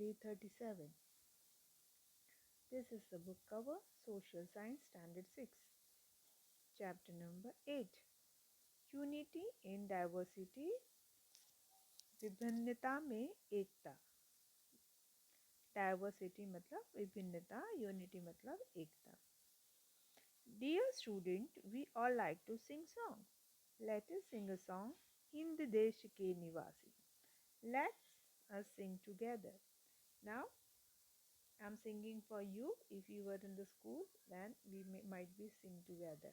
Day 37. This is the book cover, Social Science Standard 6, Chapter number 8. Unity in Diversity, विभिन्नता में एकता. Diversity मतलब विभिन्नता, unity मतलब एकता. Dear student, we all like to sing song. Let us sing a song, Hind Desh ke Nivasi. Let's us sing together. Now, I'm singing for you. If you were in the school, then we might be sing together.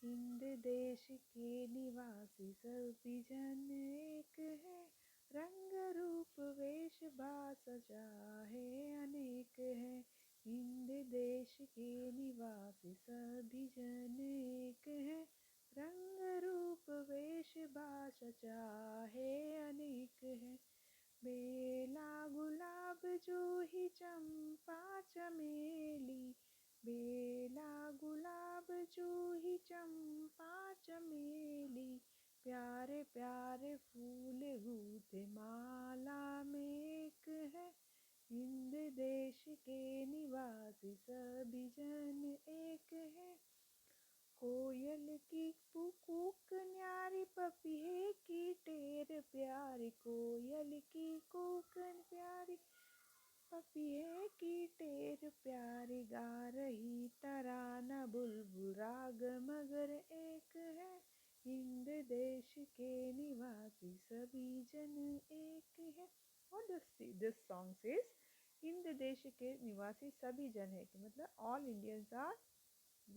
Hind देश के निवासी सभी जन एक है, रंग रूप वेश भाषा चाहे अनेक है. हिंद देश के निवासी सभी जन एक है, रंग रूप वेश भाषा चाहे अनेक है. बेला गुलाब जूही चंपा चमेली, बेला गुलाब जूही चंपा चमेली, प्यारे प्यारे फूल गूथे माला में एक है. हिंद देश के निवासी सभी जन एक है. कोयल की कूक न्यारी, पपीहे की टेर प्यारी, कोयल की कूक प्यारी, पपीहे की टेर प्यारी, गा रही तराना बुलबुल राग मगर एक है. हिंद देश के निवासी सभी जन एक है. और this song says हिंद देश के निवासी सभी जन है, मतलब all Indians are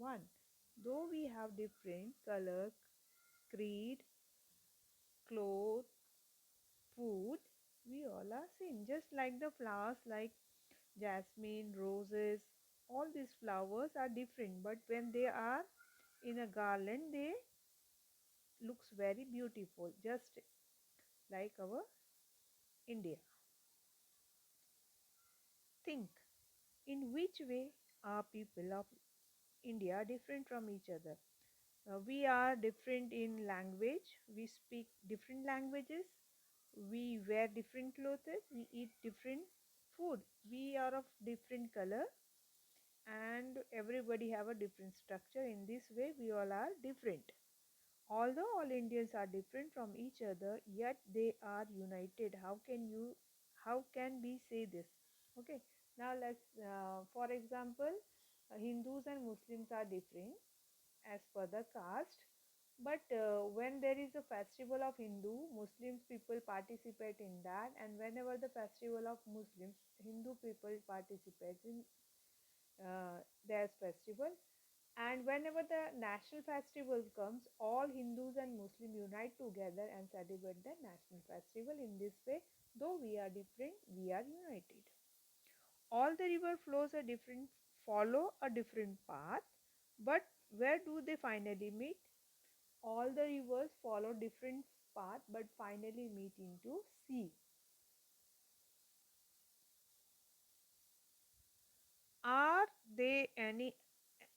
one. Though we have different color, creed, clothes, food, we all are same. Just like the flowers like jasmine, roses, all these flowers are different, but when they are in a garland, they looks very beautiful, just like our India. Think, in which way are people of India different from each other? We are different in language, we speak different languages, we wear different clothes, we eat different food, we are of different color, and everybody have a different structure. In this way we all are different. Although all Indians are different from each other, yet they are united. How can we say this? Okay, now let's for example, Hindus and Muslims are different as per the caste, but when there is a festival of Hindu, Muslims people participate in that, and whenever the festival of Muslims, Hindu people participate in their festival, and whenever the national festival comes, all Hindus and Muslims unite together and celebrate the national festival. In this way, though we are different, we are united. All the river flows are different, follow a different path, but where do they finally meet? All the rivers follow different path but finally meet into sea. Are they any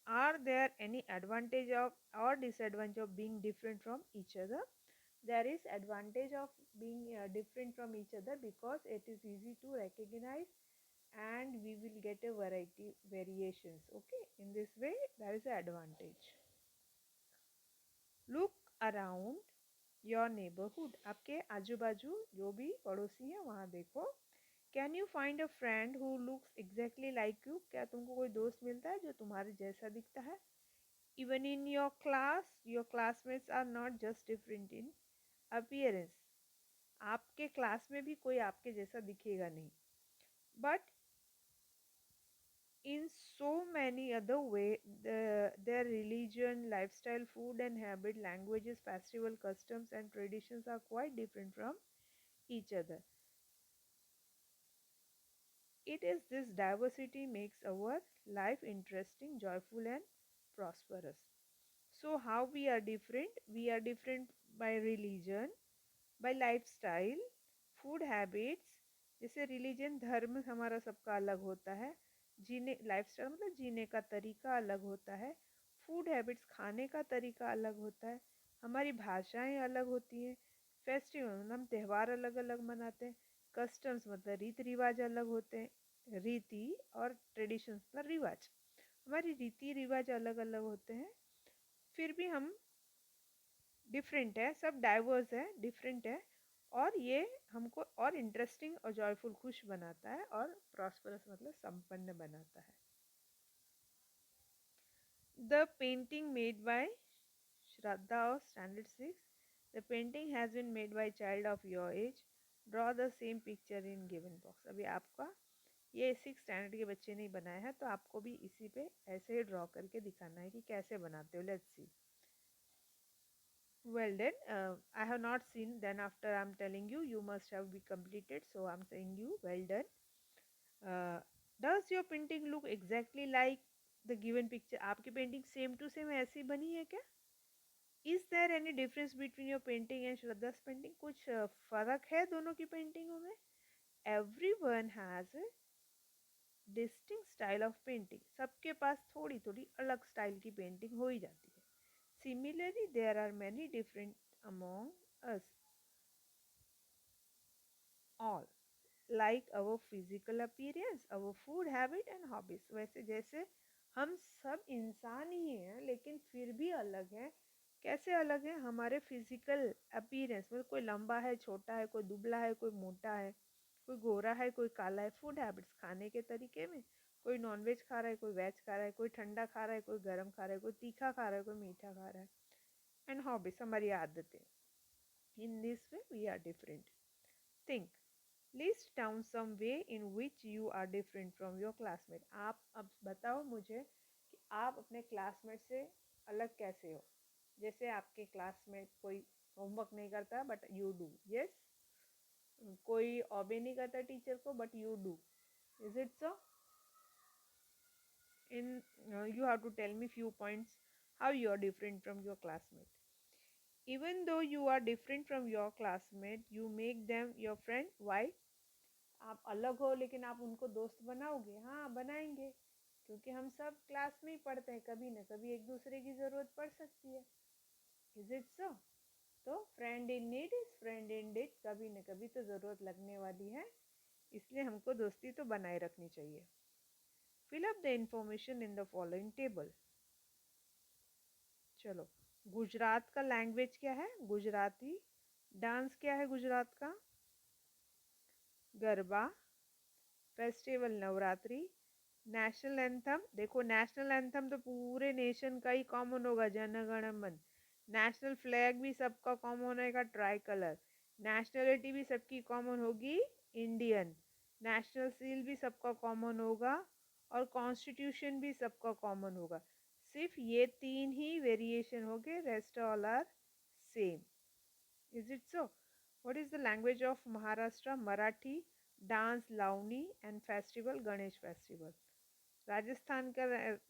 are there any advantage of or disadvantage of being different from each other? There is advantage of being different from each other because it is easy to recognize and we will get a variety variations. Okay, in this way there is an advantage. Look around your neighbourhood, आपके आजू बाजू जो भी पड़ोसी हैं वहाँ देखो. Can you find a friend who looks exactly like you? क्या तुमको कोई दोस्त मिलता है जो तुम्हारे जैसा दिखता है? Even in your classmates are not just different in appearance. आपके क्लास में भी कोई आपके जैसा दिखेगा नहीं, but in so many other way, their religion, lifestyle, food and habit, languages, festival, customs and traditions are quite different from each other. It is this diversity makes our life interesting, joyful and prosperous. So how we are different? We are different by religion, by lifestyle, food habits. जैसे religion धर्म हमारा सबका अलग होता है, जीने lifestyle मतलब जीने का तरीका अलग होता है, फूड हैबिट्स खाने का तरीका अलग होता है, हमारी भाषाएं अलग होती हैं, फेस्टिवल हम त्यौहार अलग अलग मनाते हैं, कस्टम्स मतलब रीति रिवाज अलग होते हैं, रीति और ट्रेडिशंस मतलब रिवाज, हमारी रीति रिवाज अलग अलग होते हैं, फिर भी हम डिफरेंट है, सब डाइवर्स है, डिफरेंट है, और ये हमको और इंटरेस्टिंग और जॉयफुल खुश बनाता है और प्रॉस्परस मतलब संपन्न बनाता है। The painting made by Shraddha of standard 6. The painting has been made by child of your age. Draw the same picture in given box. अभी आपका ये 6 स्टैंडर्ड के बच्चे ने बनाया है, तो आपको भी इसी पे ऐसे ही ड्रॉ करके दिखाना है कि कैसे बनाते हो. Let's see. Well then, I have not seen. Then after I'm telling you, you must have be completed. So I'm saying you, well done. Does your painting look exactly like the given picture? आपकी painting same to same ऐसी बनी है क्या? Is there any difference between your painting and Shraddha's painting? कुछ फर्क है दोनों की पेंटिंगों में? Everyone has a distinct style of painting. सबके पास थोड़ी थोड़ी अलग स्टाइल की पेंटिंग हो ही जाती है. Similarly, there are many different among us all, like our physical appearance, our food habit and hobbies. वैसे जैसे हम सब इंसान ही हैं, लेकिन फिर भी अलग हैं. कैसे अलग हैं? हमारे फिजिकल अपीयरेंस, मतलब कोई लंबा है, छोटा है, कोई दुबला है, कोई मोटा है, कोई गोरा है, कोई काला है. फूड हैबिट्स, खाने के तरीके में, कोई नॉनवेज खा रहा है, कोई वेज खा रहा है, कोई ठंडा खा रहा है, कोई गर्म खा रहा है, कोई तीखा खा रहा है, कोई मीठा खा रहा है. एंड हॉबीज, हमारी आदतें. In this way we are different. Think, list down some way in which you are different from your classmate. आप अब बताओ मुझे कि आप अपने क्लासमेट से अलग कैसे हो. जैसे आपके क्लासमेट कोई होमवर्क नहीं करता बट यू डू. यस. कोई ऑबे नहीं करता टीचर को but you do. Is it so? In you have to tell me few points how you are different from your classmate. Even though you are different from your classmate, you make them your friend. Why? आप अलग हो लेकिन आप उनको दोस्त बनाओगे. हाँ, बनाएंगे, क्योंकि हम सब क्लास में ही पढ़ते हैं, कभी ना कभी एक दूसरे की ज़रूरत पड़ सकती है. Is it so? तो friend in need is friend in deed, कभी ना कभी तो ज़रूरत लगने वाली है, इसलिए हमको दोस्ती तो बनाए रखनी चाहिए. Fill up the information in the following table. चलो, गुजरात का लैंग्वेज क्या है? गुजराती. डांस क्या है गुजरात का? Garba. Festival Navratri. National anthem, देखो नेशनल एंथम तो पूरे नेशन का ही कॉमन होगा, जन गण मन. नेशनल फ्लैग भी सबका कॉमन होगा, ट्राई कलर. नेशनलिटी भी सबकी कॉमन होगी, इंडियन. नेशनल सील भी सबका कॉमन होगा, और कॉन्स्टिट्यूशन भी सबका कॉमन होगा. सिर्फ ये 3 ही वेरिएशन होंगे, rest all are same. Is it so? What is the language of Maharashtra? Marathi. Dance Lavani and festival Ganesh festival. Rajasthan का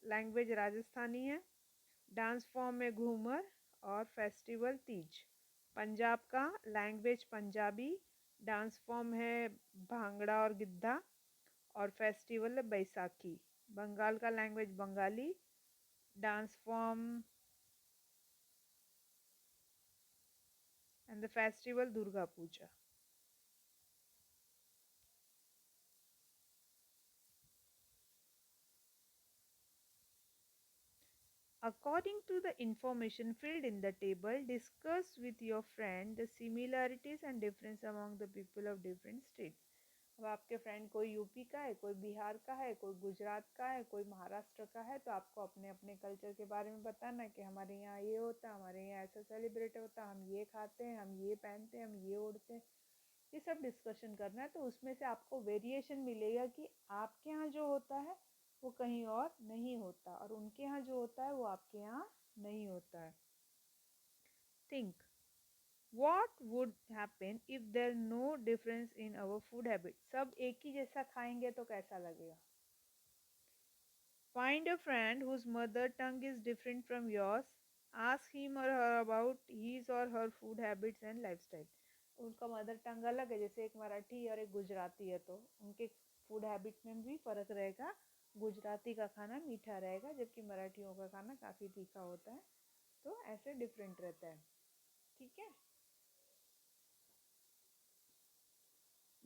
लैंग्वेज राजस्थानी है, डांस फॉर्म में घूमर, और फेस्टिवल तीज. पंजाब का लैंग्वेज पंजाबी, डांस फॉर्म है भांगड़ा और गिद्धा, और फेस्टिवल है बैसाखी. बंगाल का language Bengali, dance form and the festival Durga Puja. According to the information filled in the table, discuss with your friend the similarities and difference among the people of different states. अब आपके friend कोई UP का है, कोई बिहार का है, कोई गुजरात का है, कोई महाराष्ट्र का है, तो आपको अपने अपने कल्चर के बारे में बताना है कि हमारे यहाँ ये होता है, हमारे यहाँ ऐसा सेलिब्रेट होता है, हम ये खाते हैं, हम ये पहनते हैं, हम ये ओढ़ते हैं. ये सब डिस्कशन करना है. तो उसमें से आपको वेरिएशन मिलेगा कि आपके यहाँ जो होता है वो कहीं और नहीं होता, और उनके यहाँ जो होता है वो आपके यहाँ नहीं होता है. Think, what would happen if there no difference in our food habits? सब एक ही जैसा खाएंगे तो कैसा लगेगा? Find a friend whose mother tongue is different from yours. Ask him or her about his or her food habits and lifestyle. उनका mother tongue अलग है, जैसे एक मराठी और एक गुजराती है, तो उनके फूड हैबिट में भी फ़र्क रहेगा. गुजराती का खाना मीठा रहेगा, जबकि मराठियों का खाना काफ़ी तीखा होता है. तो ऐसे डिफरेंट रहता है. ठीक है.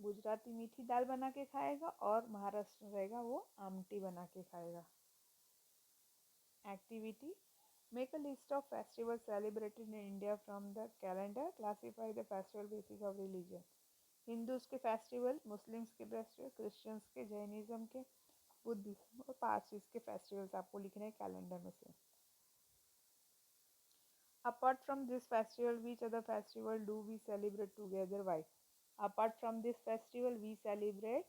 गुजराती मीठी दाल बना के खाएगा और महाराष्ट्र रहेगा वो आमटी बना के खाएगा। Activity: make a list of festival celebrated in India from the calendar, classify the festival basis of religion. Hindus के फेस्टिवल, मुस्लिम्स के फेस्टिवल, क्रिश्चियंस के, जैनिज्म के, बुद्धिज्म और पारसीज के फेस्टिवल्स आपको लिखने हैं कैलेंडर में से। Apart from this festival, which other festival do we celebrate together? Why? Apart from this festival, we celebrate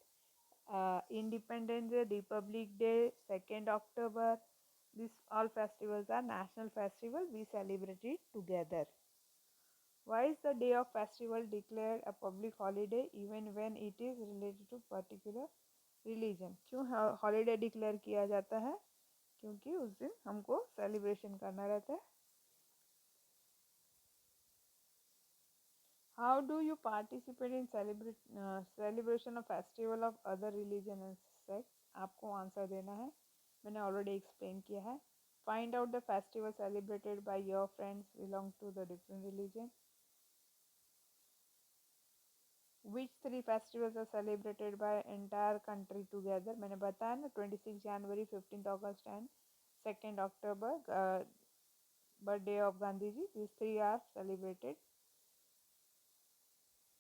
Independence Day, Republic Day, 2nd October. These all festivals are national festival. We celebrate it together. Why is the day of festival declared a public holiday even when it is related to particular religion? क्यों holiday declare किया जाता है? क्योंकि उस दिन हमको celebration करना रहता है। How do you participate in celebration of festival of other religion and sects? आपको आंसर देना है, मैंने ऑलरेडी एक्सप्लेन किया है। Find out the festival celebrated by your friends belong to the different religion. Which three festivals are celebrated by entire country together? मैंने बताया ना, 26 जनवरी, 15th August and 2nd October, birthday of Gandhi ji. These three are celebrated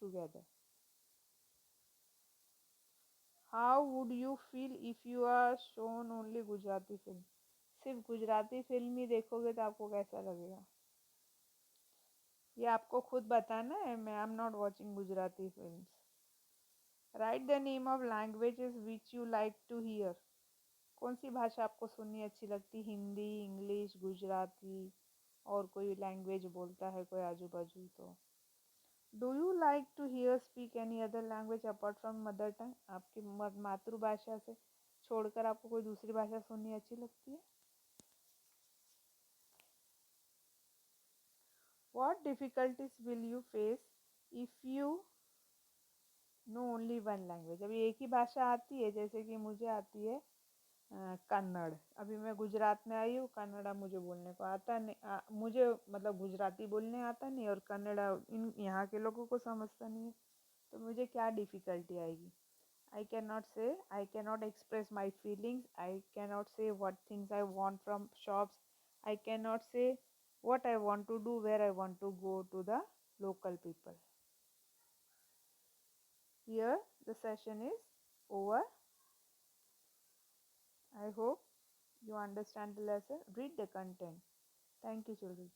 together. How would you feel if you are shown only Gujarati film? सिर्फ Gujarati film ही देखोगे तो आपको कैसा लगेगा? ये आपको खुद बताना है, मैं I am not watching Gujarati films. Right the name of languages which you like to hear. कौन सी भाषा आपको सुननी अच्छी लगती? हिंदी, इंग्लिश, गुजराती, और कोई लैंग्वेज बोलता है कोई आजू बाजू तो। Do you like to hear speak any other language apart from mother tongue? आपकी मातृभाषा से छोड़कर आपको कोई दूसरी भाषा सुननी अच्छी लगती है? What difficulties will you face if you know only one language? अभी एक ही भाषा आती है, जैसे कि मुझे आती है कन्नड़। अभी मैं गुजरात में आई हूँ, कन्नड़ा मुझे बोलने को आता नहीं, मुझे मतलब गुजराती बोलने आता नहीं और कन्नड़ा इन यहाँ के लोगों को समझता नहीं है, तो मुझे क्या डिफ़िकल्टी आएगी? I cannot say, I cannot express my feelings, I cannot say what things I want from shops, I cannot say what I want to do, where I want to go to the local people. Here the session is over. I hope you understand the lesson. Read the content. Thank you, children.